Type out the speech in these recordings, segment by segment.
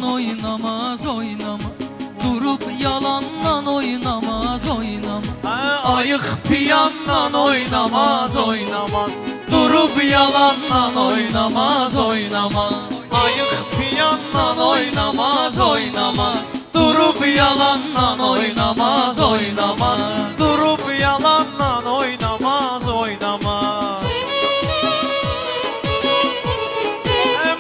oynamaz oynamaz. Durup yalanla oynamaz oynamaz. Ayık piyanla oynamaz oynamaz. Durup yalanla oynamaz oynamaz. Ayık piyanla oynamaz oynamaz. Durup yalanla oynamaz oynamaz. Durup yalanla oynamaz oynamaz.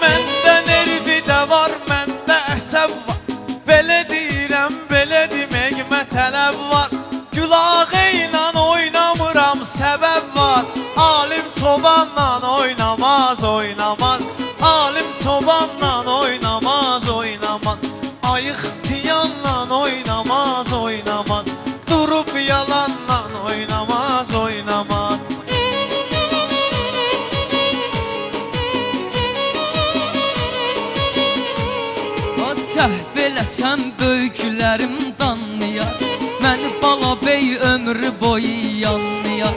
Mende nervi de var, mende əsəb var. Belə deyirəm, belə deməyimə tələb var. Gülağı ilə oynamıram, səbəb var. Alim çobanla oynamaz oynamaz. Alim çobanla oynamaz oynamaz. Ayıq piyanla oynamaz oynamaz. Durup yalanla oynamaz oynamaz. Səhv eləsəm böyüklərim danlayar. Məni bala bey ömrü boyu yanlayar.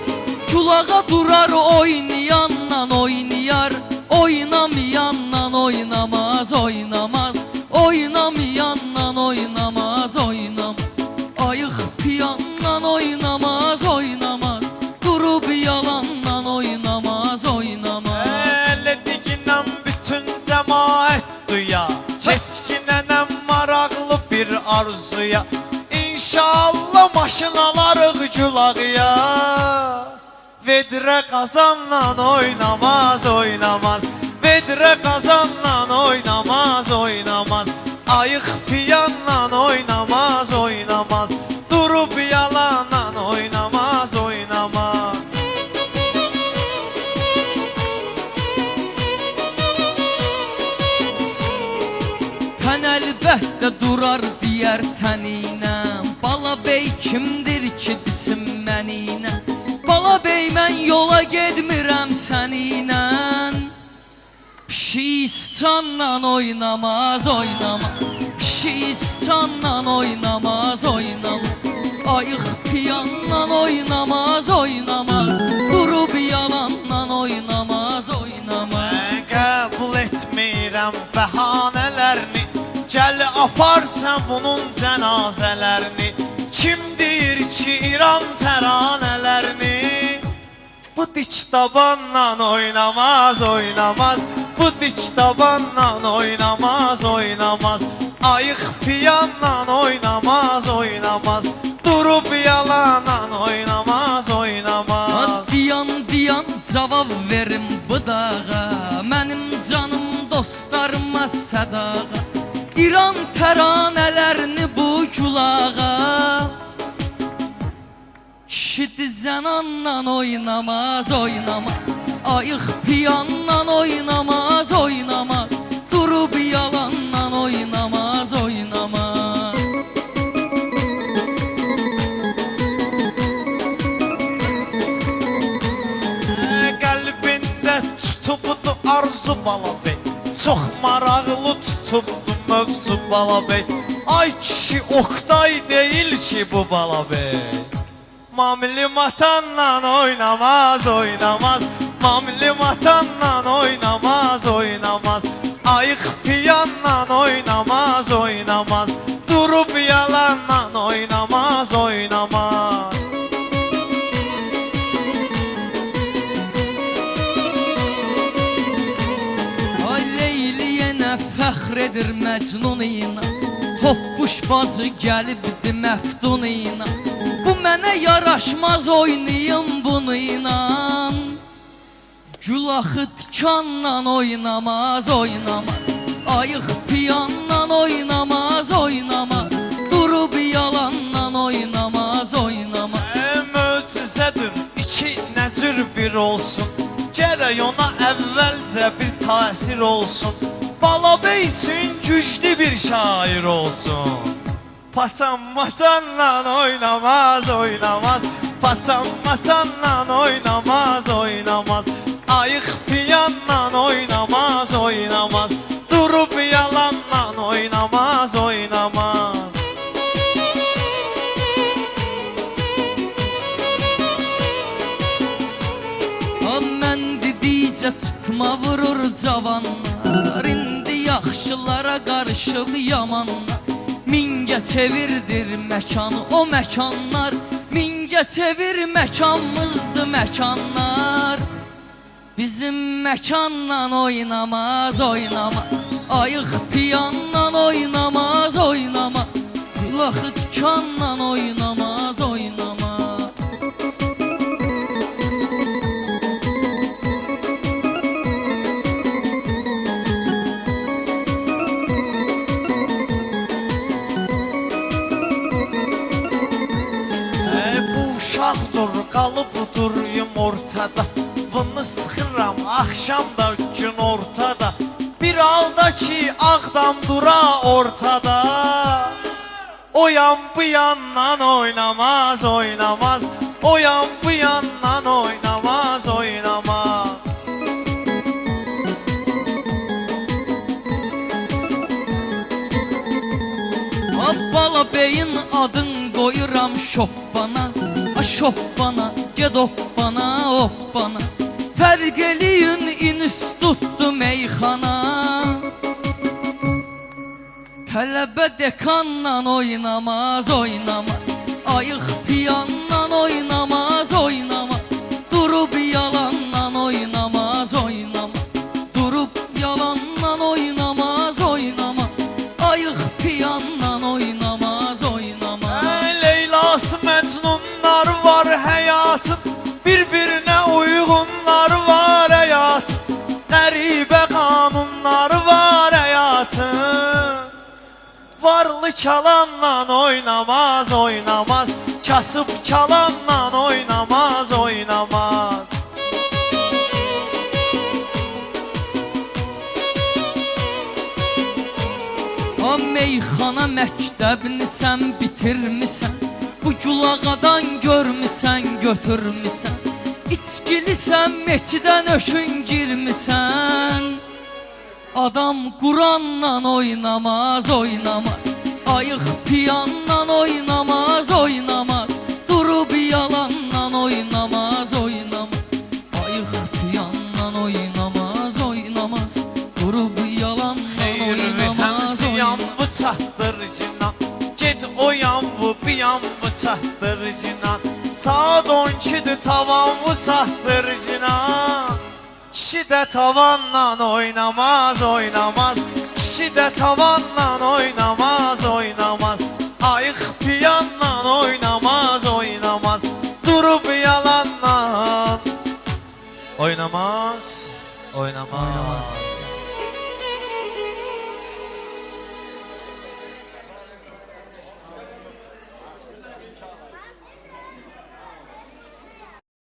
Kulağa durar oynayanla oynayar. Oynamayanla oynamaz oynamaz. Oynamayanla oynamaz oynamaz. Ayıq piyanla oynamaz oynamaz. Durub yalanla oynamaz oynamaz. Əllədiginən bütün cəmaət duyar. Keçkinənəm maraqlı bir arzuya. İnşallah maşınalarıq gülağıya. Vedrə qazanla oynamaz oynamaz. Vedrə qazanla oynamaz oynamaz. Ayıq piyanla oynamaz oynamaz. Durup yalanla oynamaz oynamaz. Tən əlbəttə durar deyər təninə. Bala bey kimdir ki desin məninə. Bala bey mən yola gedmirəm səninə. Pişistanla oynamaz oynamaz. Pişistanla oynamaz oynamaz. Ayıq piyanla oynamaz oynamaz. Durub yalanla oynamaz oynamaz. Mən qəbul etmirəm bəhanələrini. Gəl aparsan bunun cənazələrini. Kim deyir ki İran təranələrini. Bu diç tabanla oynamaz oynamaz. Bu diç tabanla oynamaz oynamaz. Ayıq piyanla oynamaz oynamaz. Durup yalanla oynamaz oynamaz. Diyan diyan cavab verim bu dağa. Mənim canım dostlarıma sədağa. İran təranələrini bu kulağa. Kişi dizənanla oynamaz oynamaz. Ayıq piyanla oynamaz oynamaz. Durub yalanla oynamaz oynamaz. Qəlbində tutubdu arzu bala bey. Çox maraqlı tutubdu mövzu bala bey. Ay kişi Oktay deyil ki bu bala bey. Mamili matanla oynamaz oynamaz. Mamili matanla oynamaz oynamaz. Ayıq piyanla oynamaz oynamaz. Durup yalanla oynamaz oynamaz. Ay Leyliyə nə fəxr edir Məcnun ilə. Toppuş bacı gəlibdi məftun ilə. Bu mənə yaraşmaz oynayım bunu inan. Gülahı tikanla oynamaz oynamaz. Ayıq piyanla oynamaz oynamaz. Durub yalanla oynamaz oynamaz. Möcüzədir iki nəcür bir olsun. Gərək ona əvvəlcə bir təsir olsun. Bala bey üçün güclü bir şair olsun. Paçan maçanla oynamaz oynamaz. Paçan maçanla oynamaz oynamaz. Ayıq piyanla oynamaz oynamaz. Durup yalanla oynamaz oynamaz. Mən dedikcə çıxma vurur cavanlar. İndi yax yaxşılara qarışıb yamanlar. Mingə çevirdir məkanı o məkanlar, mingə çevir məkanımızdır məkanlar. Bizim məkanla oynamaz oynamaz, ayıq piyanla oynamaz oynamaz, Gulaxı dükanla oynamaz oynamaz. Bu uşaqdır, qalıbıdır ortada. Bunu sıxıram axşamda gün ortada. Bir halda ki ağdam dura ortada. O yan bu yandan oynamaz oynamaz, o yan bu yandan oynamaz oynamaz. Bala beyin adın qoyuram şoppana, a şoppana, ged hoppana, hoppana. Fərq eləyin institutdu meyxana. Tələbə dekanla oynamaz oynamaz, ayıq piyanla oynamaz oynamaz, durub yalanla oynamaz oynamaz, durub yalanla oynamaz oynamaz, ayıq piyanla oynamaz oynamaz. Leylası Mecnunlar var həyatın, bir-birinə uyğunlar var həyatın, qəribə qanunlar var həyatın. Varlı çalanla oynamaz oynamaz, kasıb çalanla oynamaz oynamaz. O meyxana məktəbini sən bitirmisən, bu gülağadan görmüsən, götürmüsən, İçkilisən, meçidən öşün girmisən. Adam Kur'anla oynamaz oynamaz, ayıq piyanla oynamaz oynamaz, durub yalanla oynamaz oynamaz, ayıq piyanla oynamaz oynamaz, durub yalanla oynamaz Yan oynamaz. bu çatdırıcına, get o yan bu bir yan bu çatdırıcına. Saat 12'dir tavan bu çatdırıcına. Kişi də tavanla oynamaz oynamaz, kişi də tavanla oynamaz oynamaz, ayıq piyanla oynamaz oynamaz, durub yalanla oynamaz oynamaz.